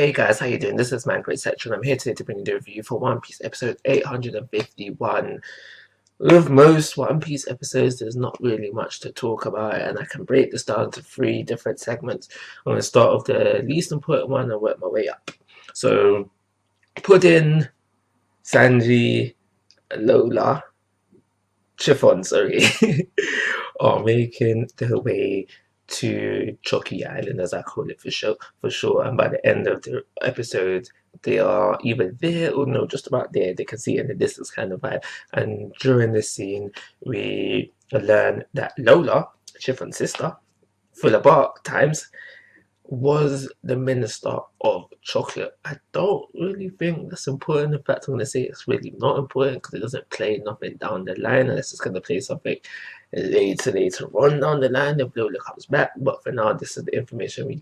Hey guys, how you doing? This is Manga, etc. I'm here today to bring you the review for One Piece episode 851. With most One Piece episodes, there's not really much to talk about, and I can break this down into three different segments. I'm going to start with the least important one and work my way up. So, Puddin, Sanji, Lola, Chiffon, sorry, are making their way to Choky Island, as I call it for sure. And by the end of the episode, they are either there or no, just about there. They can see it in the distance, kind of vibe. And during this scene, we learn that Lola, Chiffon's sister, full of bark times, was the minister of chocolate. I don't really think that's important. In fact, I'm going to say it's really not important because it doesn't play nothing down the line unless it's going to play something later on down the line if Lola comes back. But for now, this is the information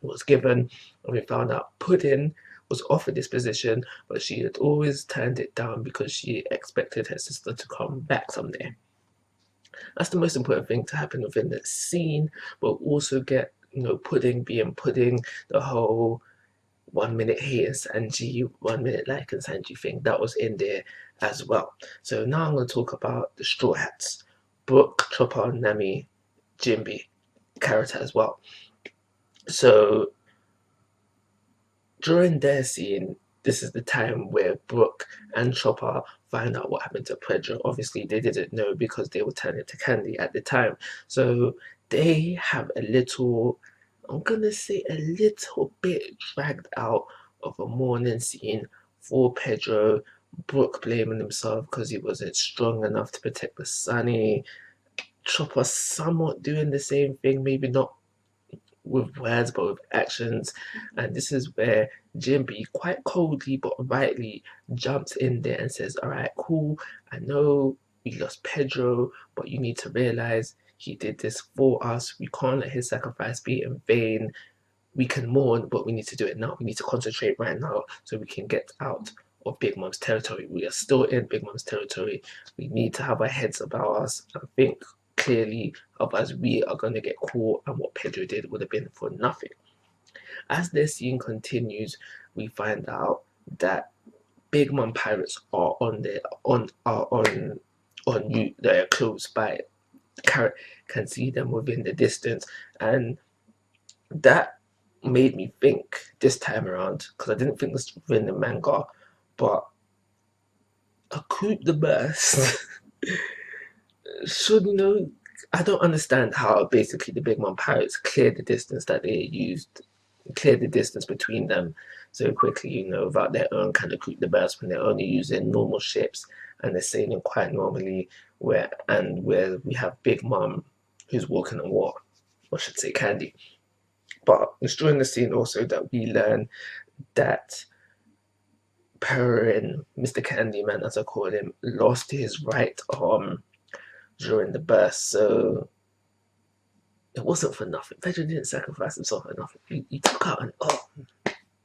was given, and we found out Puddin was offered this position, but she had always turned it down because she expected her sister to come back someday. That's the most important thing to happen within the scene, but also get Pudding being Pudding, the whole 1 minute hating Sanji, 1 minute liking Sanji thing that was in there as well. So now I'm going to talk about the Straw Hats, Brook, Chopper, Nami, Jinbe character as well. So during their scene, this is the time where Brook and Chopper find out what happened to Pedro. Obviously, they didn't know because they were turning to candy at the time. So they have a little, I'm gonna say a little bit dragged out of a morning scene for Pedro. Brook blaming himself because he wasn't strong enough to protect the Sunny. Chopper somewhat doing the same thing, maybe not with words but with actions, and this is where Jinbe quite coldly but rightly jumps in there and says, all right, cool, I know we lost Pedro, but you need to realize he did this for us. We can't let his sacrifice be in vain. We can mourn, but we need to do it now. We need to concentrate right now so we can get out of Big Mom's territory. We are still in Big Mom's territory. We need to have our heads about us and think clearly, otherwise we are going to get caught, and what Pedro did would have been for nothing. As this scene continues, we find out that Big Mom pirates are they're close by. Carrot can see them within the distance, and that made me think this time around, because I didn't think this was in the manga, but a coup de burst should I don't understand how basically the Big Mom pirates cleared the distance that they used, cleared the distance between them so quickly, without their own kind of coup de burst when they're only using normal ships and they're sailing quite normally, where we have Big Mom who's walking on water, or I should say Candy. But it's during the scene also that we learn that Perrin, Mr. Candyman as I call him, lost his right arm during the burst, so it wasn't for nothing. Pedro didn't sacrifice himself for nothing. He took out an arm.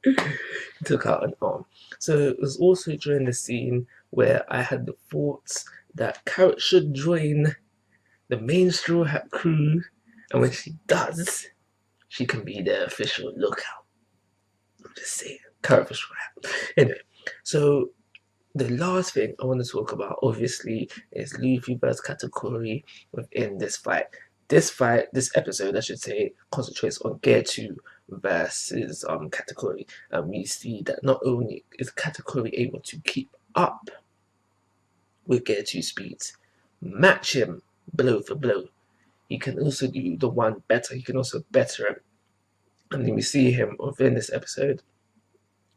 He took out an arm. So it was also during the scene where I had the thoughts that Carrot should join the main Straw Hat crew, and when she does, she can be the official lookout. I'm just saying, Carrot for Straw Hat. Anyway, so the last thing I want to talk about, obviously, is Luffy vs Katurkuri within this fight. This episode, I should say, concentrates on Gear 2 versus Katurkuri. And we see that not only is Katurkuri able to keep up with Gear 2 speeds, match him blow for blow, he can also do the one better. He can also better him. And then we see him within this episode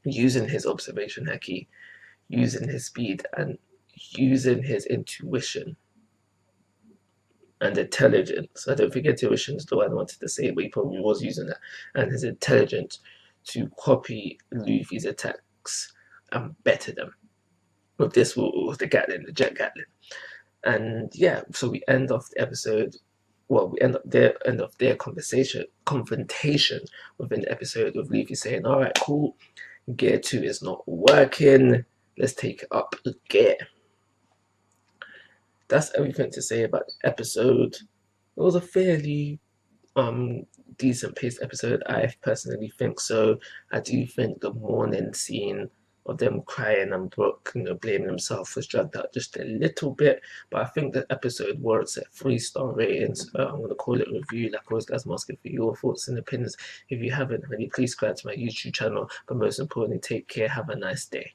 using his observation haki, using his speed, and using his intuition and intelligence. I don't think intuition is the word I wanted to say, but he probably was using that, and his intelligence to copy Luffy's attacks and better them with the Gatling, the Jet Gatling. And yeah, so we end off the episode. Well, we end of their confrontation within the episode with Luffy saying, "All right, cool, Gear 2 is not working. Let's take it up a gear." That's everything to say about the episode. It was a fairly decent paced episode. I personally think so. I do think the morning scene of them crying and Brooke, blaming himself was dragged out just a little bit. But I think the episode warrants at 3-star ratings. I'm gonna call it a review. Like always, guys, I'm asking for your thoughts and opinions. If you haven't already, please subscribe to my YouTube channel. But most importantly, take care. Have a nice day.